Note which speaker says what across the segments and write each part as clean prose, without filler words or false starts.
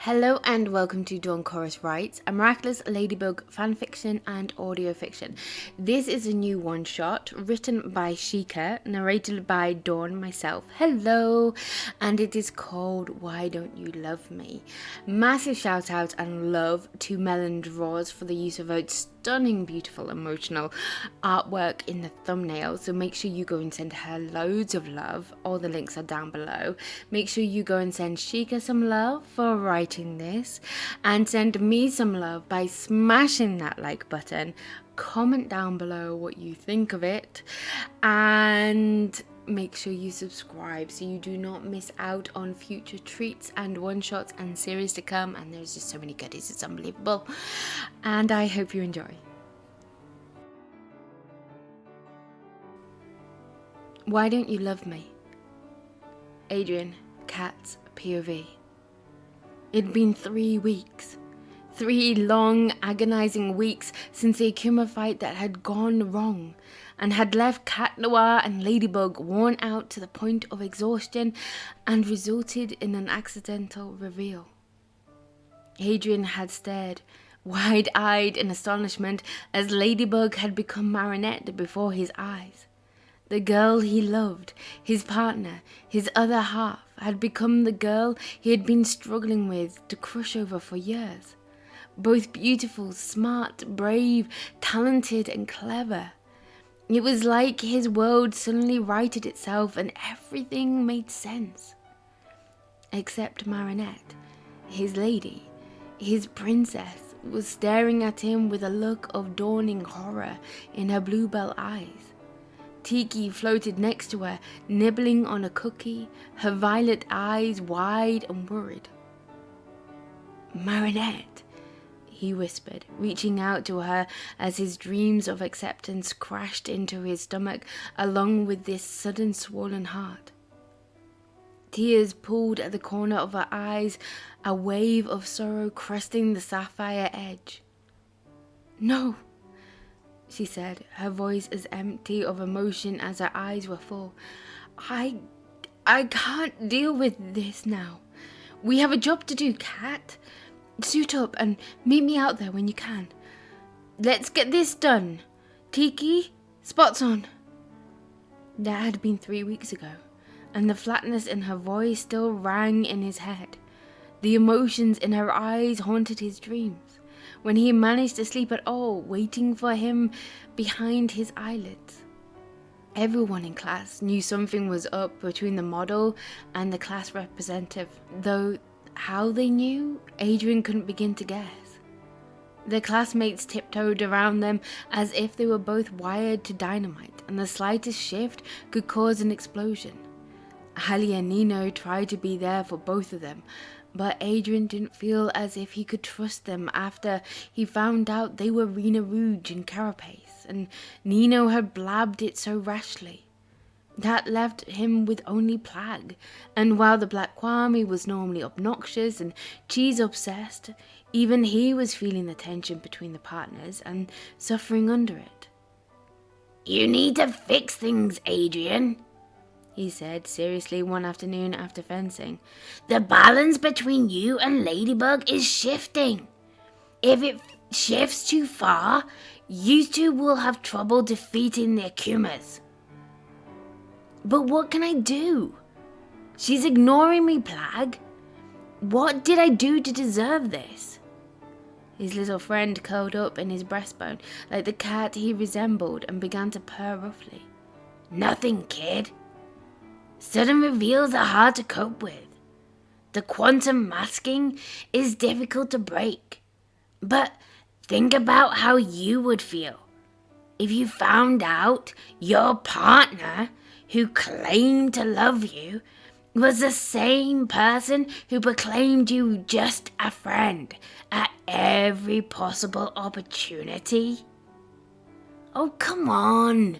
Speaker 1: Hello and welcome to Dawn Chorus Writes, a Miraculous Ladybug fanfiction and audio fiction. This is a new one-shot written by Jheqia, narrated by Dawn myself. Hello! And it is called Why Don't You Love Me? Massive shout out and love to Mellendraws for the use of a stunning, beautiful, emotional artwork in the thumbnail. So make sure you go and send her loads of love. All the links are down below. Make sure you go and send Jheqia some love for writing this, and send me some love by smashing that like button. Comment down below what you think of it, and make sure you subscribe so you do not miss out on future treats and one-shots and series to come. And there's just so many goodies, it's unbelievable, and I hope you enjoy. Why Don't You Love Me? Adrian, Kat's POV. It'd been 3 weeks. 3 long, agonizing weeks since the Akuma fight that had gone wrong and had left Cat Noir and Ladybug worn out to the point of exhaustion and resulted in an accidental reveal. Adrian had stared, wide-eyed in astonishment, as Ladybug had become Marinette before his eyes. The girl he loved, his partner, his other half, had become the girl he had been struggling with to crush over for years. Both beautiful, smart, brave, talented and clever. It was like his world suddenly righted itself and everything made sense. Except Marinette, his lady, his princess, was staring at him with a look of dawning horror in her bluebell eyes. Tiki floated next to her, nibbling on a cookie, her violet eyes wide and worried. "Marinette," he whispered, reaching out to her as his dreams of acceptance crashed into his stomach along with this sudden swollen heart. Tears pooled at the corner of her eyes, a wave of sorrow cresting the sapphire edge. "No," she said, her voice as empty of emotion as her eyes were full. I can't deal with this now. We have a job to do, Cat. Suit up and meet me out there when you can. Let's get this done. Tiki, spots on." That had been 3 weeks ago, and the flatness in her voice still rang in his head. The emotions in her eyes haunted his dreams. When he managed to sleep at all, waiting for him behind his eyelids. Everyone in class knew something was up between the model and the class representative, though how they knew, Adrian couldn't begin to guess. Their classmates tiptoed around them as if they were both wired to dynamite, and the slightest shift could cause an explosion. Ali and Nino tried to be there for both of them, but Adrian didn't feel as if he could trust them after he found out they were Rena Rouge and Carapace, and Nino had blabbed it so rashly. That left him with only Plagg, and while the Black Kwame was normally obnoxious and cheese-obsessed, even he was feeling the tension between the partners and suffering under it. "You need to fix things, Adrian," he said seriously one afternoon after fencing. "The balance between you and Ladybug is shifting. If it shifts too far, you two will have trouble defeating the Akumas." "But what can I do? She's ignoring me, Plagg. What did I do to deserve this?" His little friend curled up in his breastbone like the cat he resembled and began to purr roughly. "Nothing, kid. Sudden reveals are hard to cope with. The quantum masking is difficult to break. But think about how you would feel if you found out your partner, who claimed to love you, was the same person who proclaimed you just a friend at every possible opportunity." "Oh, come on.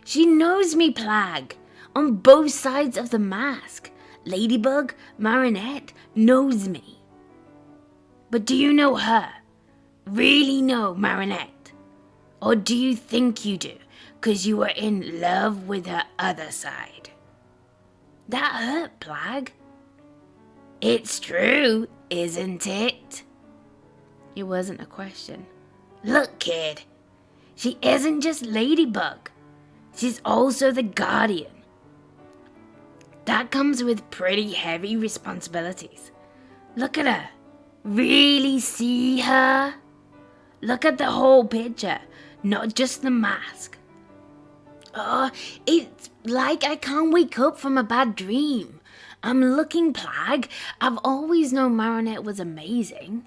Speaker 1: She knows me, Plagg. On both sides of the mask. Ladybug, Marinette, knows me. But do you know her? Really know Marinette? Or do you think you do, 'cause you were in love with her other side?" "That hurt, Plagg." "It's true.
Speaker 2: isn't it?
Speaker 1: It wasn't a question.
Speaker 2: Look, kid. She isn't just Ladybug. She's also the Guardian. That comes with pretty heavy responsibilities. Look at her. Really see her? Look at the whole picture, not just the mask. Oh, it's like I can't wake up from a bad dream. I'm looking, Plagg. I've always known Marinette was amazing.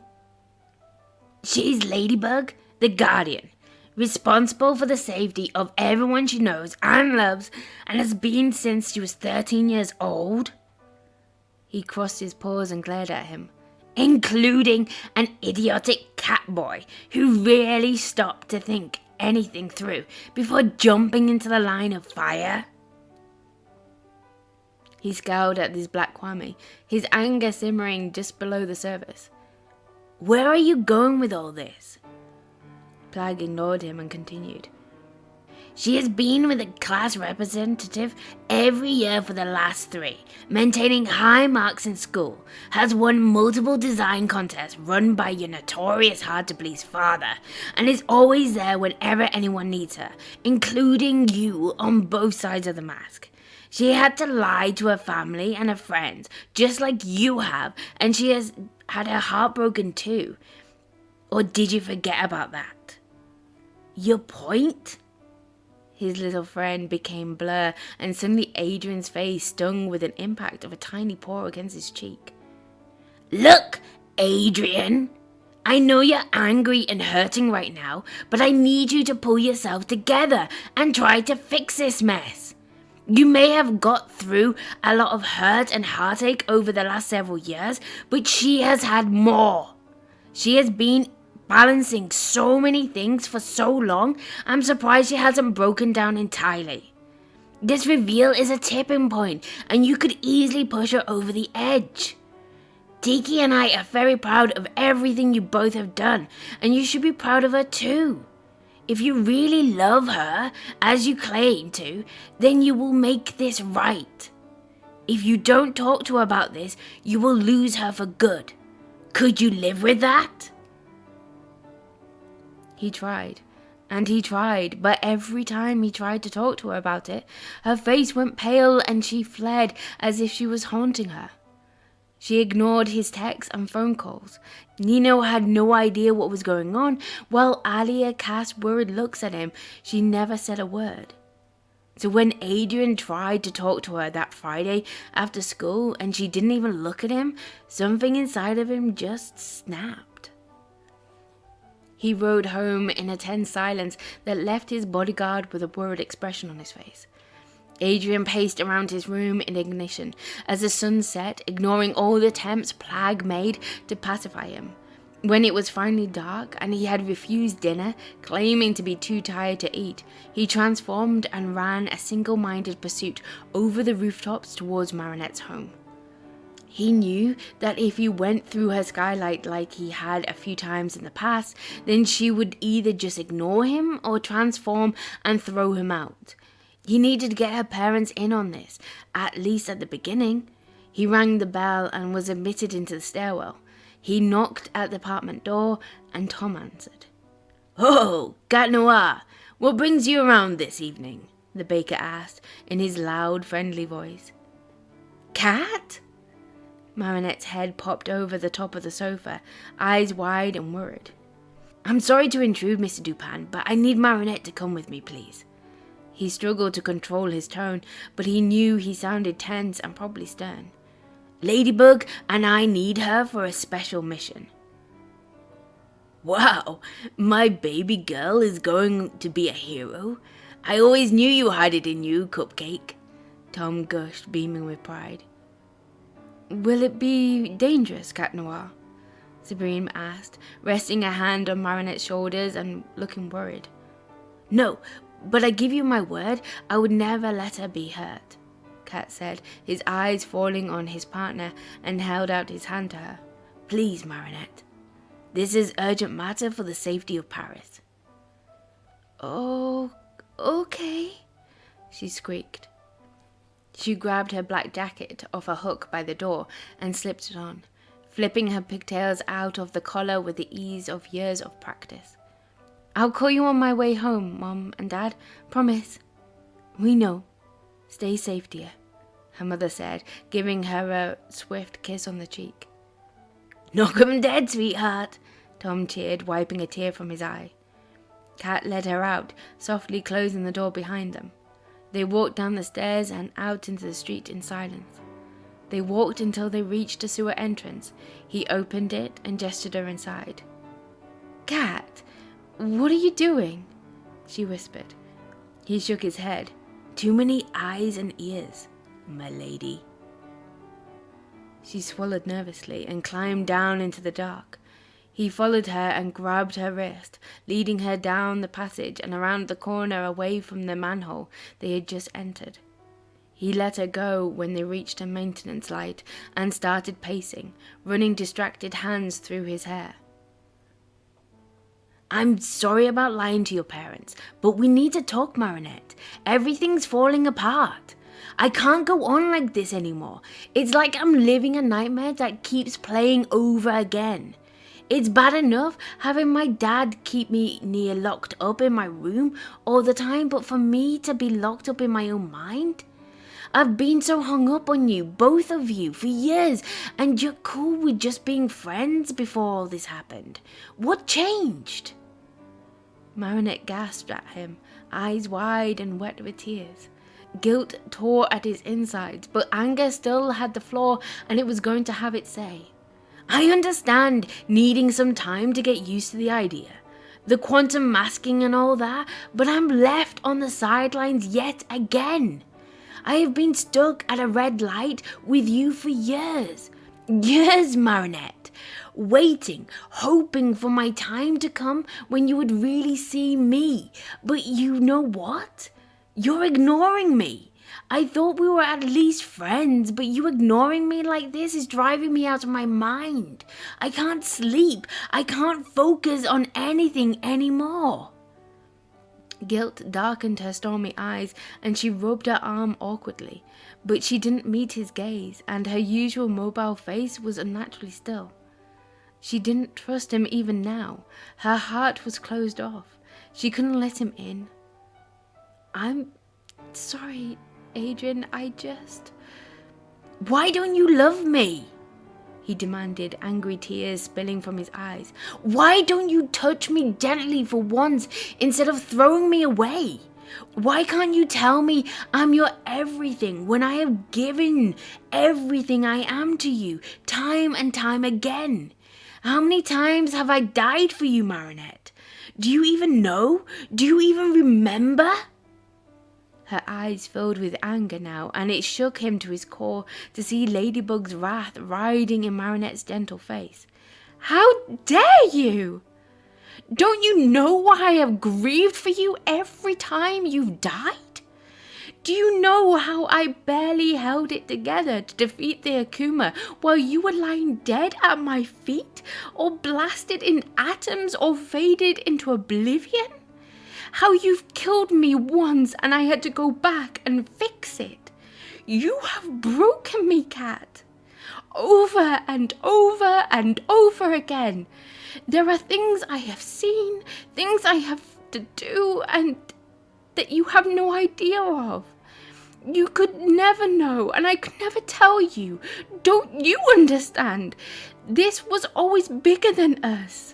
Speaker 2: She's Ladybug, the Guardian, responsible for the safety of everyone she knows and loves, and has been since she was 13 years old.
Speaker 1: He crossed his paws and glared at him.
Speaker 2: Including an idiotic cat boy who rarely stopped to think anything through before jumping into the line of fire.
Speaker 1: He scowled at this black Kwame, his anger simmering just below the surface.
Speaker 2: Where are you going with all this?
Speaker 1: Plagg ignored him and continued.
Speaker 2: She has been with a class representative every year for the last 3, maintaining high marks in school, has won multiple design contests run by your notorious hard-to-please father, and is always there whenever anyone needs her, including you on both sides of the mask. She had to lie to her family and her friends, just like you have, and she has had her heart broken too. Or did you forget about that? Your point?
Speaker 1: His little friend became blur, and suddenly Adrian's face stung with an impact of a tiny paw against his cheek.
Speaker 2: Look, Adrian, I know you're angry and hurting right now, but I need you to pull yourself together and try to fix this mess. You may have got through a lot of hurt and heartache over the last several years, but she has had more. She has been balancing so many things for so long, I'm surprised she hasn't broken down entirely. This reveal is a tipping point, and you could easily push her over the edge. Jheqia and I are very proud of everything you both have done, and you should be proud of her too. If you really love her, as you claim to, then you will make this right. If you don't talk to her about this, you will lose her for good. Could you live with that?
Speaker 1: He tried, and he tried, but every time he tried to talk to her about it, her face went pale and she fled as if she was haunting her. She ignored his texts and phone calls. Nino had no idea what was going on, while Alia cast worried looks at him. She never said a word. So when Adrian tried to talk to her that Friday after school and she didn't even look at him, something inside of him just snapped. He rode home in a tense silence that left his bodyguard with a worried expression on his face. Adrian paced around his room in ignition as the sun set, ignoring all the attempts Plagg made to pacify him. When it was finally dark and he had refused dinner, claiming to be too tired to eat, he transformed and ran a single-minded pursuit over the rooftops towards Marinette's home. He knew that if he went through her skylight like he had a few times in the past, then she would either just ignore him or transform and throw him out. He needed to get her parents in on this, at least at the beginning. He rang the bell and was admitted into the stairwell. He knocked at the apartment door and Tom answered.
Speaker 2: "Oh, Cat Noir, what brings you around this evening?" the baker asked in his loud, friendly voice.
Speaker 1: "Cat?" Marinette's head popped over the top of the sofa, eyes wide and worried.
Speaker 2: "I'm sorry to intrude, Mr. Dupin, but I need Marinette to come with me, please."
Speaker 1: He struggled to control his tone, but he knew he sounded tense and probably stern.
Speaker 2: "Ladybug and I need her for a special mission." "Wow, my baby girl is going to be a hero? I always knew you had it in you, Cupcake," Tom gushed, beaming with pride.
Speaker 1: "Will it be dangerous, Cat Noir?" Sabrine asked, resting a hand on Marinette's shoulders and looking worried.
Speaker 2: "No, but I give you my word, I would never let her be hurt,"
Speaker 1: Cat said, his eyes falling on his partner, and held out his hand to her.
Speaker 2: "Please, Marinette. This is urgent matter for the safety of Paris."
Speaker 1: "Oh, okay," she squeaked. She grabbed her black jacket off a hook by the door and slipped it on. flipping her pigtails out of the collar with the ease of years of practice. I'll call you on my way home, Mom and Dad. Promise. We know. Stay safe, dear, her mother said, giving her a swift kiss on the cheek.
Speaker 2: Knock 'em dead, sweetheart,
Speaker 1: Tom cheered, wiping a tear from his eye. Kat led her out, softly closing the door behind them. They walked down the stairs and out into the street in silence. They walked until they reached a sewer entrance. He opened it and gestured her inside. Kat, what are you doing? She whispered. He shook his head.
Speaker 2: Too many eyes and ears, my lady.
Speaker 1: She swallowed nervously and climbed down into the dark. He followed her and grabbed her wrist, leading her down the passage and around the corner away from the manhole they had just entered. He let her go when they reached a maintenance light and started pacing, running distracted hands through his hair.
Speaker 2: I'm sorry about lying to your parents, but we need to talk, Marinette. Everything's falling apart. I can't go on like this anymore. It's like I'm living a nightmare that keeps playing over again. It's bad enough having my dad keep me near locked up in my room all the time, but for me to be locked up in my own mind? I've been so hung up on you, both of you, for years, and you're cool with just being friends before all this happened. What changed?
Speaker 1: Marinette gasped at him, eyes wide and wet with tears. Guilt tore at his insides, but anger still had the floor, and it was going to have its say.
Speaker 2: I understand needing some time to get used to the idea, the quantum masking and all that, but I'm left on the sidelines yet again. I have been stuck at a red light with you for years. Years, Marinette. Waiting, hoping for my time to come when you would really see me. But you know what? You're ignoring me. I thought we were at least friends, but you ignoring me like this is driving me out of my mind. I can't sleep. I can't focus on anything anymore.
Speaker 1: Guilt darkened her stormy eyes, and she rubbed her arm awkwardly, but she didn't meet his gaze, and her usual mobile face was unnaturally still. She didn't trust him even now. Her heart was closed off. She couldn't let him in. I'm sorry, Adrian,
Speaker 2: Why don't you love me?
Speaker 1: He demanded, angry tears spilling from his eyes.
Speaker 2: Why don't you touch me gently for once instead of throwing me away? Why can't you tell me I'm your everything when I have given everything I am to you time and time again? How many times have I died for you, Marinette? Do you even know? Do you even remember?
Speaker 1: Her eyes filled with anger now, and it shook him to his core to see Ladybug's wrath riding in Marinette's gentle face. How dare you! Don't you know why I have grieved for you every time you've died? Do you know how I barely held it together to defeat the Akuma while you were lying dead at my feet, or blasted in atoms, or faded into oblivion? How you've killed me once and I had to go back and fix it. You have broken me, Kat. Over and over and over again. There are things I have seen, things I have to do, and that you have no idea of. You could never know, and I could never tell you. Don't you understand? This was always bigger than us.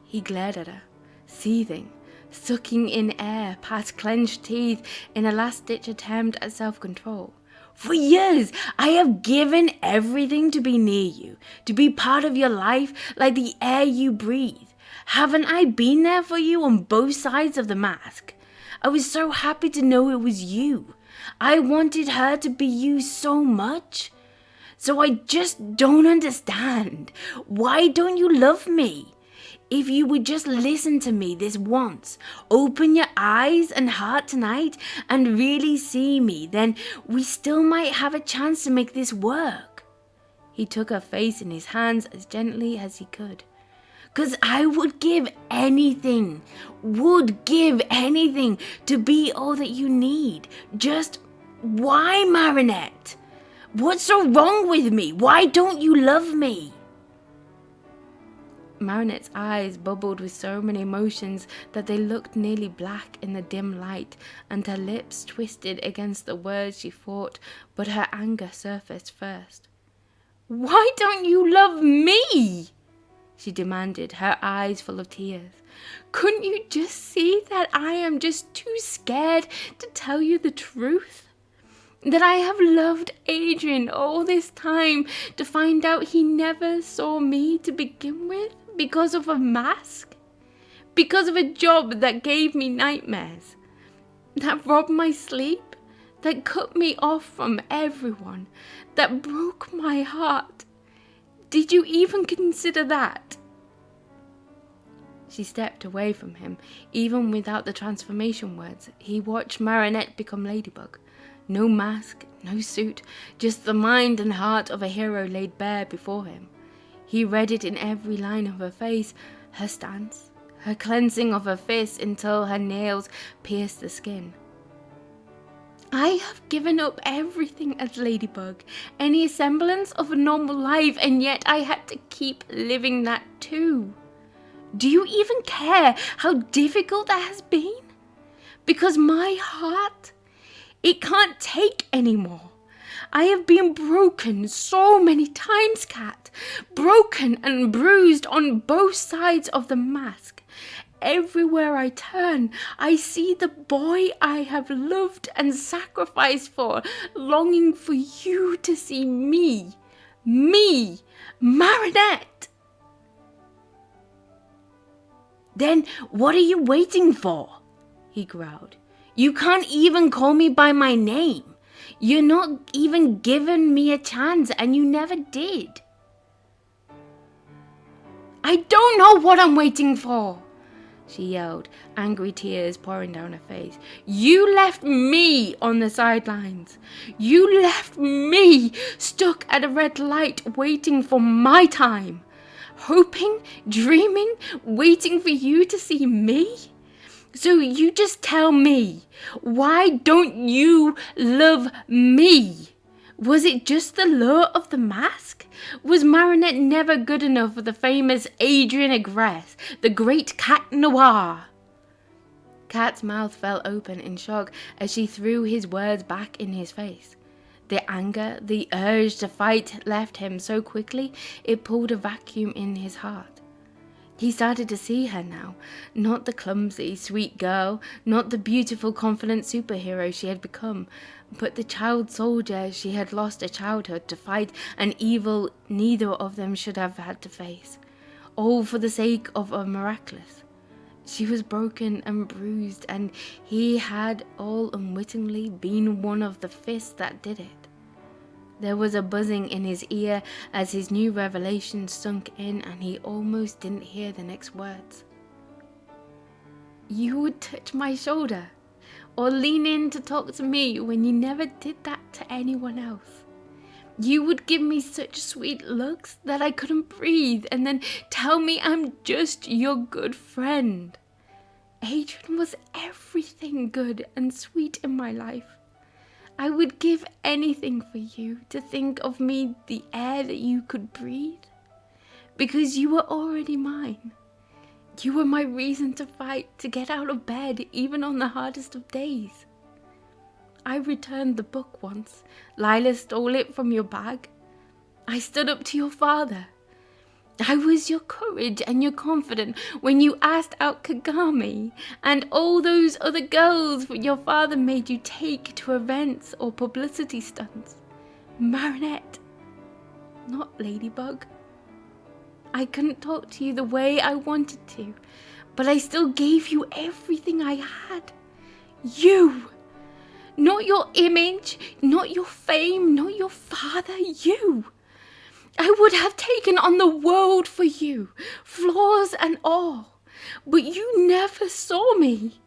Speaker 1: He glared at her, seething, sucking in air past clenched teeth in a last-ditch attempt at self-control.
Speaker 2: For years, I have given everything to be near you, to be part of your life like the air you breathe. Haven't I been there for you on both sides of the mask? I was so happy to know it was you. I wanted her to be you so much. So I just don't understand. Why don't you love me? If you would just listen to me this once, open your eyes and heart tonight and really see me, then we still might have a chance to make this work.
Speaker 1: He took her face in his hands as gently as he could.
Speaker 2: 'Cause I would give anything to be all that you need. Just why, Marinette? What's so wrong with me? Why don't you love me?
Speaker 1: Marinette's eyes bubbled with so many emotions that they looked nearly black in the dim light, and her lips twisted against the words she thought, but her anger surfaced first. "Why don't you love me?" she demanded, her eyes full of tears. "Couldn't you just see that I am just too scared to tell you the truth? That I have loved Adrien all this time to find out he never saw me to begin with because of a mask? Because of a job that gave me nightmares? That robbed my sleep? That cut me off from everyone? That broke my heart? Did you even consider that?" She stepped away from him, even without the transformation words. He watched Marinette become Ladybug. No mask, no suit, just the mind and heart of a hero laid bare before him. He read it in every line of her face, her stance, her clencing of her fists until her nails pierced the skin. "I have given up everything as Ladybug, any semblance of a normal life, and yet I had to keep living that too. Do you even care how difficult that has been? Because my heart, it can't take anymore. I have been broken so many times, Cat. Broken and bruised on both sides of the mask. Everywhere I turn, I see the boy I have loved and sacrificed for, longing for you to see me, Marinette."
Speaker 2: "Then what are you waiting for?" he growled. "You can't even call me by my name. You're not even giving me a chance, and you never did."
Speaker 1: "I don't know what I'm waiting for," she yelled, angry tears pouring down her face. "You left me on the sidelines. You left me stuck at a red light waiting for my time. Hoping, dreaming, waiting for you to see me. So you just tell me, why don't you love me? Was it just the lure of the mask? Was Marinette never good enough for the famous Adrien Agreste, the great Cat Noir?" Cat's mouth fell open in shock as she threw his words back in his face. The anger, the urge to fight left him so quickly it pulled a vacuum in his heart. He started to see her now, not the clumsy, sweet girl, not the beautiful, confident superhero she had become, but the child soldier she had lost a childhood to fight an evil neither of them should have had to face, all for the sake of a Miraculous. She was broken and bruised, and he had all unwittingly been one of the fists that did it. There was a buzzing in his ear as his new revelation sunk in, and he almost didn't hear the next words. "You would touch my shoulder, or lean in to talk to me when you never did that to anyone else. You would give me such sweet looks that I couldn't breathe, and then tell me I'm just your good friend. Adrien was everything good and sweet in my life. I would give anything for you to think of me the air that you could breathe, because you were already mine. You were my reason to fight, to get out of bed, even on the hardest of days. I returned the book once. Lila stole it from your bag. I stood up to your father. I was your courage and your confidence when you asked out Kagami and all those other girls your father made you take to events or publicity stunts. Marinette, not Ladybug. I couldn't talk to you the way I wanted to, but I still gave you everything I had. You! Not your image, not your fame, not your father, you! I would have taken on the world for you, flaws and all, but you never saw me.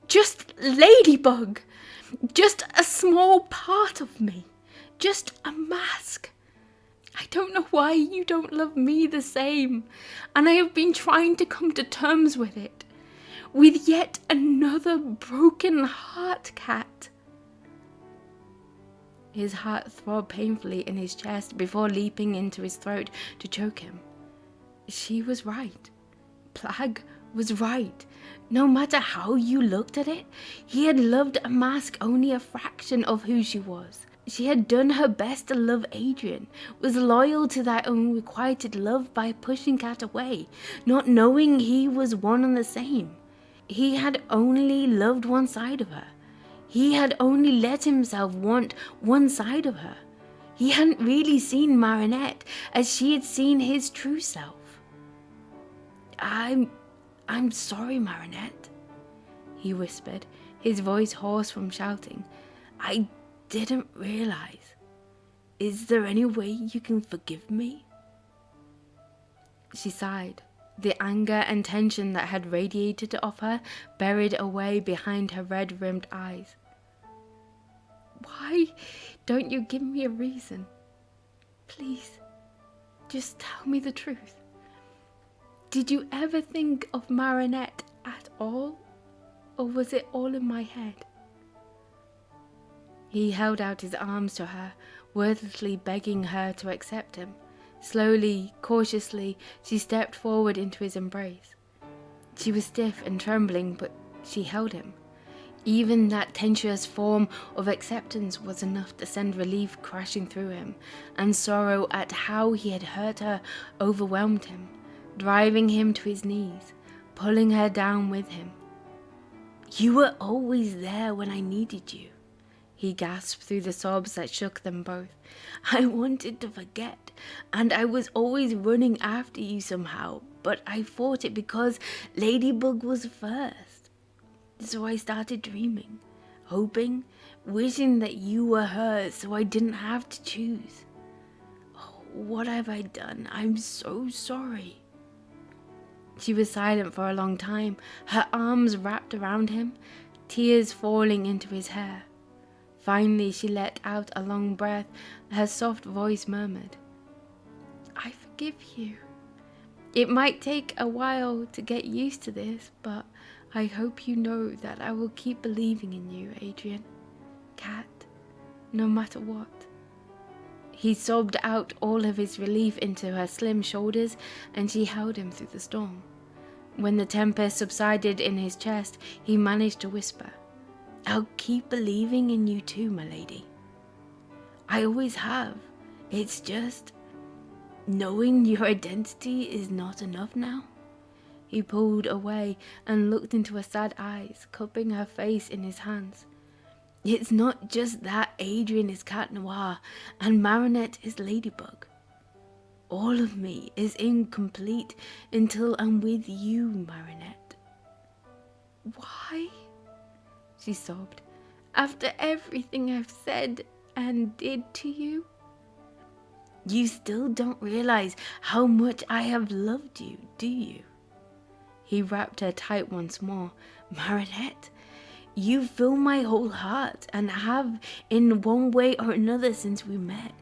Speaker 1: Just Ladybug, just a small part of me, just a mask. I don't know why you don't love me the same, and I have been trying to come to terms with it, with yet another broken heart, Cat." His heart throbbed painfully in his chest before leaping into his throat to choke him. She was right. Plagg was right. No matter how you looked at it, he had loved a mask only a fraction of who she was. She had done her best to love Adrian, was loyal to that unrequited love by pushing Kat away, not knowing he was one and the same. He had only loved one side of her. He had only let himself want one side of her. He hadn't really seen Marinette as she had seen his true self. I'm sorry, Marinette, he whispered, his voice hoarse from shouting. I didn't realize. Is there any way you can forgive me? She sighed, the anger and tension that had radiated off her buried away behind her red-rimmed eyes. Why don't you give me a reason? Please, just tell me the truth. Did you ever think of Marinette at all? Or was it all in my head? He held out his arms to her, wordlessly begging her to accept him. Slowly, cautiously, she stepped forward into his embrace. She was stiff and trembling, but she held him. Even that tenuous form of acceptance was enough to send relief crashing through him, and sorrow at how he had hurt her overwhelmed him, driving him to his knees, pulling her down with him. You were always there when I needed you, he gasped through the sobs that shook them both. I wanted to forget, and I was always running after you somehow, but I fought it because Ladybug was first. So I started dreaming, hoping, wishing that you were hers so I didn't have to choose. Oh, what have I done? I'm so sorry. She was silent for a long time, her arms wrapped around him, tears falling into his hair. Finally, she let out a long breath. Her soft voice murmured, I forgive you. It might take a while to get used to this, but I hope you know that I will keep believing in you, Adrian. Kat, no matter what. He sobbed out all of his relief into her slim shoulders, and she held him through the storm. When the tempest subsided in his chest, he managed to whisper, I'll keep believing in you too, my lady. I always have. It's just knowing your identity is not enough now. He pulled away and looked into her sad eyes, cupping her face in his hands. It's not just that Adrian is Cat Noir and Marinette is Ladybug. All of me is incomplete until I'm with you, Marinette. Why? She sobbed. After everything I've said and did to you? You still don't realize how much I have loved you, do you? He wrapped her tight once more. Marinette, you fill my whole heart and have in one way or another since we met.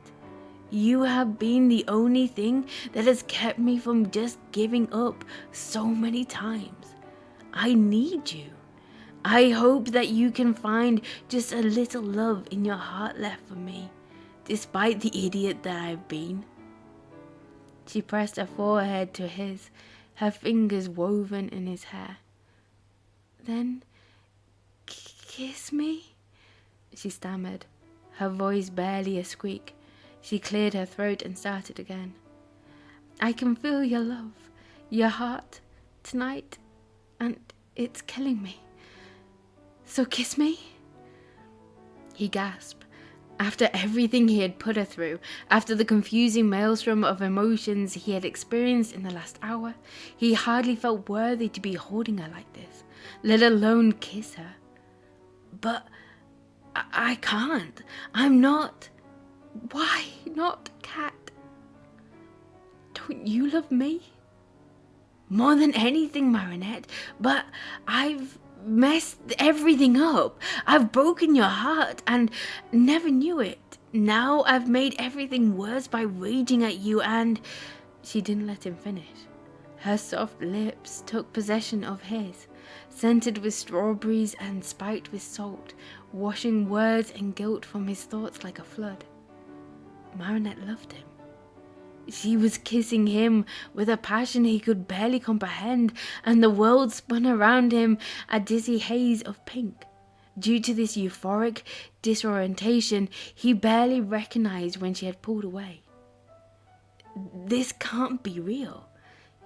Speaker 1: You have been the only thing that has kept me from just giving up so many times. I need you. I hope that you can find just a little love in your heart left for me, despite the idiot that I've been. She pressed her forehead to his, her fingers woven in his hair. Then, kiss me? She stammered, her voice barely a squeak. She cleared her throat and started again. I can feel your love, your heart, tonight, and it's killing me. So kiss me? He gasped. After everything he had put her through, after the confusing maelstrom of emotions he had experienced in the last hour, he hardly felt worthy to be holding her like this, let alone kiss her. But I can't. I'm not. Why not, Kat? Don't you love me? More than anything, Marinette, but I've messed everything up. I've broken your heart and never knew it. Now I've made everything worse by raging at you and... She didn't let him finish. Her soft lips took possession of his, scented with strawberries and spiked with salt, washing words and guilt from his thoughts like a flood. Marinette loved him. She was kissing him with a passion he could barely comprehend, and the world spun around him a dizzy haze of pink. Due to this euphoric disorientation, he barely recognized when she had pulled away. "This can't be real,"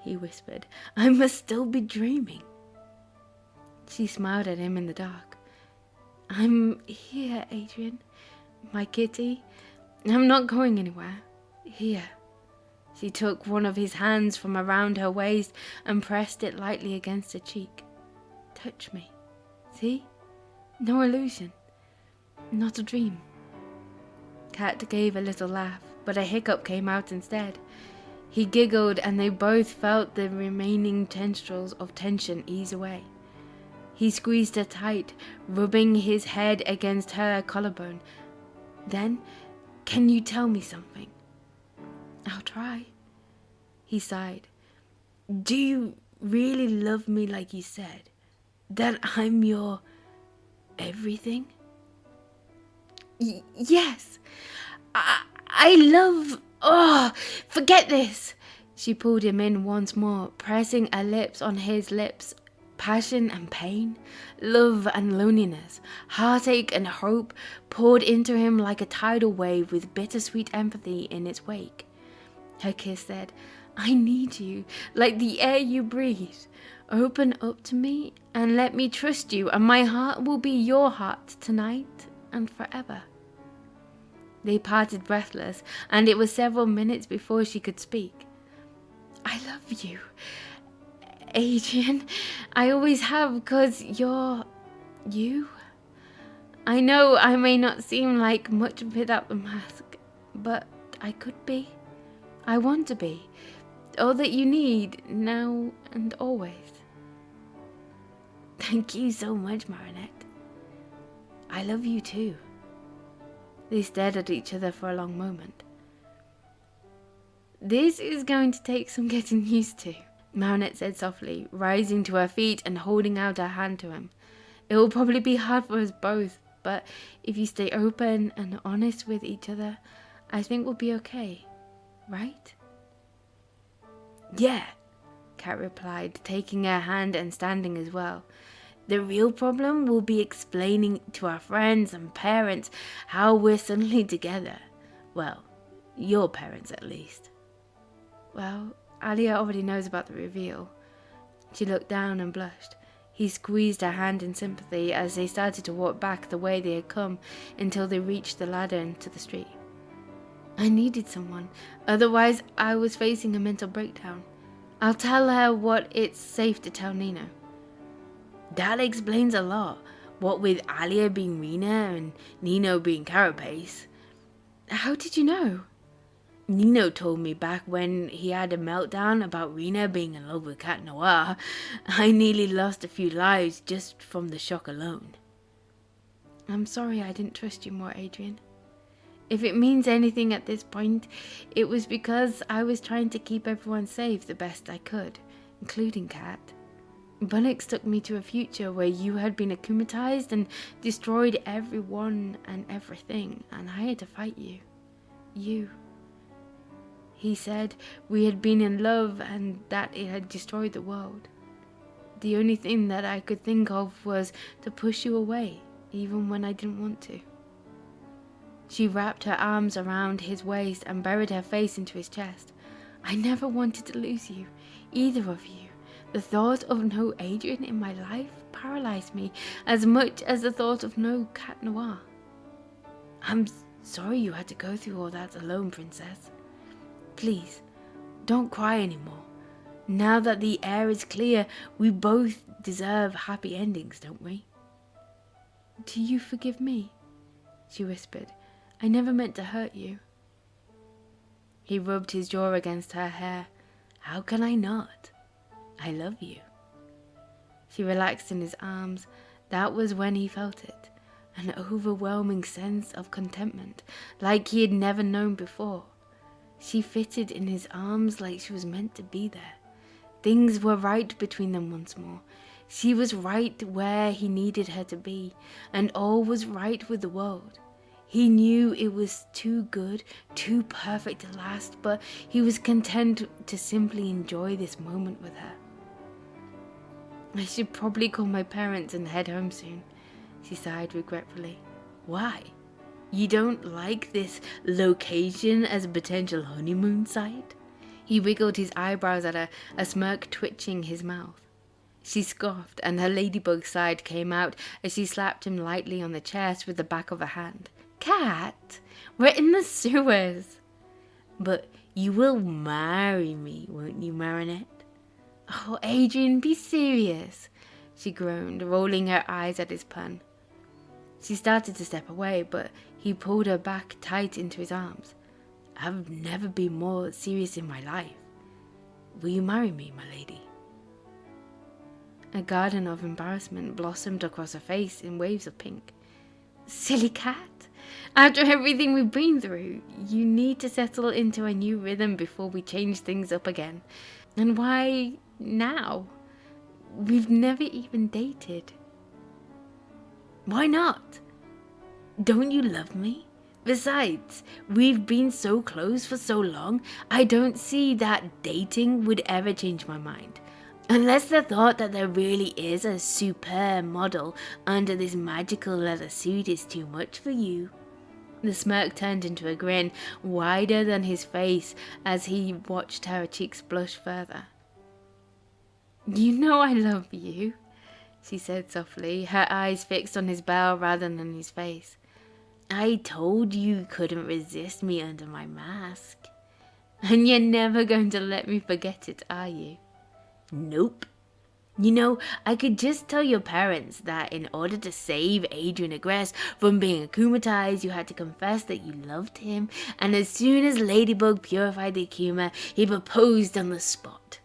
Speaker 1: he whispered. "I must still be dreaming." She smiled at him in the dark. "I'm here, Adrian, my kitty. I'm not going anywhere. Here." She took one of his hands from around her waist and pressed it lightly against her cheek. "Touch me. See? No illusion. Not a dream." Cat gave a little laugh, but a hiccup came out instead. He giggled, and they both felt the remaining tendrils of tension ease away. He squeezed her tight, rubbing his head against her collarbone. "Then, can you tell me something?" "I'll try." He sighed. "Do you really love me like you said? That I'm your everything?" "Yes. I love... Oh, forget this." She pulled him in once more, pressing her lips on his lips. Passion and pain, love and loneliness, heartache and hope poured into him like a tidal wave with bittersweet empathy in its wake. Her kiss said, "I need you, like the air you breathe. Open up to me and let me trust you, and my heart will be your heart tonight and forever." They parted breathless, and it was several minutes before she could speak. "I love you, Adrian. I always have, 'cause you're you. I know I may not seem like much without the mask, but I could be. I want to be. All that you need, now and always." "Thank you so much, Marinette. I love you too." They stared at each other for a long moment. "This is going to take some getting used to," Marinette said softly, rising to her feet and holding out her hand to him. "It will probably be hard for us both, but if you stay open and honest with each other, I think we'll be okay, right?" "Yeah," Kat replied, taking her hand and standing as well. "The real problem will be explaining to our friends and parents how we're suddenly together. Well, your parents at least." "Well, Alia already knows about the reveal." She looked down and blushed. He squeezed her hand in sympathy as they started to walk back the way they had come until they reached the ladder into the street. "I needed someone, otherwise I was facing a mental breakdown. I'll tell her what it's safe to tell Nino."
Speaker 2: "That explains a lot, what with Alia being Rena and Nino being Carapace."
Speaker 1: "How did you know?"
Speaker 2: "Nino told me back when he had a meltdown about Rena being in love with Cat Noir. I nearly lost a few lives just from the shock alone."
Speaker 1: "I'm sorry I didn't trust you more, Adrian. If it means anything at this point, it was because I was trying to keep everyone safe the best I could, including Cat. Bunnix took me to a future where you had been akumatized and destroyed everyone and everything, and I had to fight you. You. He said we had been in love and that it had destroyed the world. The only thing that I could think of was to push you away, even when I didn't want to." She wrapped her arms around his waist and buried her face into his chest. "I never wanted to lose you, either of you. The thought of no Adrian in my life paralyzed me as much as the thought of no Cat Noir." "I'm sorry you had to go through all that alone, Princess. Please, don't cry anymore. Now that the air is clear, we both deserve happy endings, don't we?" "Do you forgive me?" she whispered. "I never meant to hurt you." He rubbed his jaw against her hair. "How can I not? I love you." She relaxed in his arms. That was when he felt it. An overwhelming sense of contentment, like he had never known before. She fitted in his arms like she was meant to be there. Things were right between them once more. She was right where he needed her to be, and all was right with the world. He knew it was too good, too perfect to last, but he was content to simply enjoy this moment with her. I should probably call my parents and head home soon, she sighed regretfully. Why? You don't like this location as a potential honeymoon site? He wiggled his eyebrows at her, a smirk twitching his mouth. She scoffed, and her ladybug side came out as she slapped him lightly on the chest with the back of her hand. Cat, we're in the sewers. But you will marry me, won't you, Marinette? Oh, Adrian, be serious, she groaned, rolling her eyes at his pun. She started to step away, but he pulled her back tight into his arms. I've never been more serious in my life. Will you marry me, my lady? A garden of embarrassment blossomed across her face in waves of pink. Silly cat. After everything we've been through, you need to settle into a new rhythm before we change things up again. And why now? We've never even dated. Why not? Don't you love me? Besides, we've been so close for so long, I don't see that dating would ever change my mind. Unless the thought that there really is a superb model under this magical leather suit is too much for you. The smirk turned into a grin, wider than his face, as he watched her cheeks blush further. You know I love you, she said softly, her eyes fixed on his bell rather than his face. I told you couldn't resist me under my mask. And you're never going to let me forget it, are you? Nope. You know, I could just tell your parents that in order to save Adrian Agreste from being akumatized, you had to confess that you loved him, and as soon as Ladybug purified the akuma, he proposed on the spot.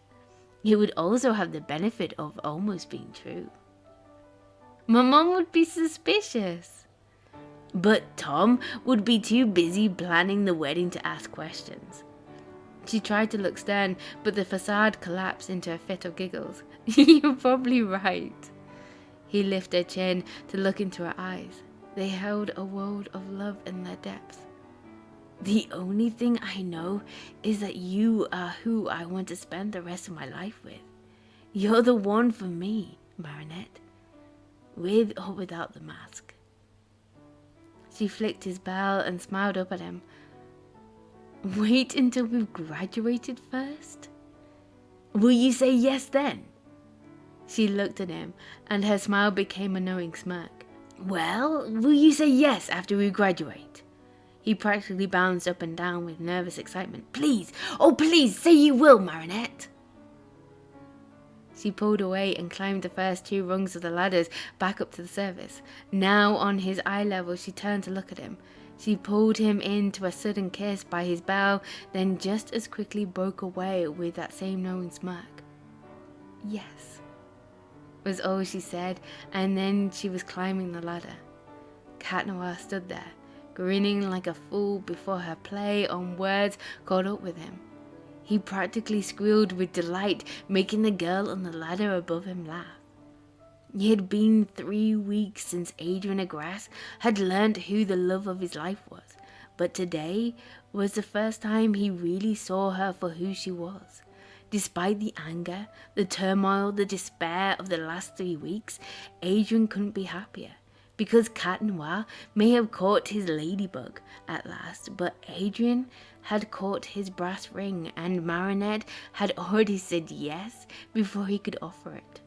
Speaker 1: It would also have the benefit of almost being true. My mom would be suspicious. But Tom would be too busy planning the wedding to ask questions. She tried to look stern, but the facade collapsed into a fit of giggles. You're probably right. He lifted her chin to look into her eyes. They held a world of love in their depths. The only thing I know is that you are who I want to spend the rest of my life with. You're the one for me, Marinette. With or without the mask. She flicked his bell and smiled up at him. Wait until we've graduated first? Will you say yes then? She looked at him, and her smile became a knowing smirk. Well, will you say yes after we graduate? He practically bounced up and down with nervous excitement. Please, oh please, say you will, Marinette. She pulled away and climbed the first 2 rungs of the ladders back up to the surface. Now on his eye level, she turned to look at him. She pulled him into a sudden kiss by his bell, then just as quickly broke away with that same knowing smirk. Yes, was all she said, and then she was climbing the ladder. Cat Noir stood there, grinning like a fool before her play on words caught up with him. He practically squealed with delight, making the girl on the ladder above him laugh. It had been 3 weeks since Adrian Agreste had learned who the love of his life was, but today was the first time he really saw her for who she was. Despite the anger, the turmoil, the despair of the last 3 weeks, Adrian couldn't be happier. Because Cat Noir may have caught his ladybug at last, but Adrian had caught his brass ring, and Marinette had already said yes before he could offer it.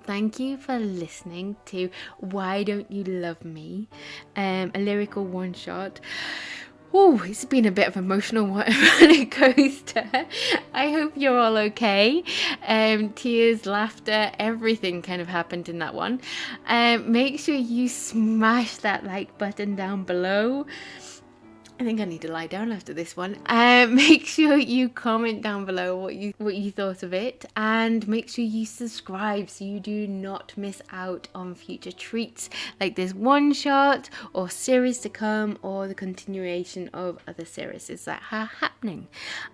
Speaker 1: Thank you for listening to Why Don't You Love Me, a lyrical one-shot. Oh, it's been a bit of emotional roller coaster. I hope you're all okay. Tears, laughter, everything kind of happened in that one. Make sure you smash that like button down below. I think I need to lie down after this one. Make sure you comment down below what you thought of it, and make sure you subscribe so you do not miss out on future treats like this one shot or series to come, or the continuation of other series that are happening.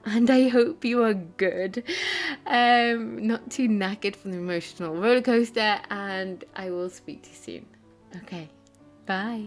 Speaker 1: And I hope you are good, not too knackered from the emotional roller coaster, and I will speak to you soon. Okay, bye.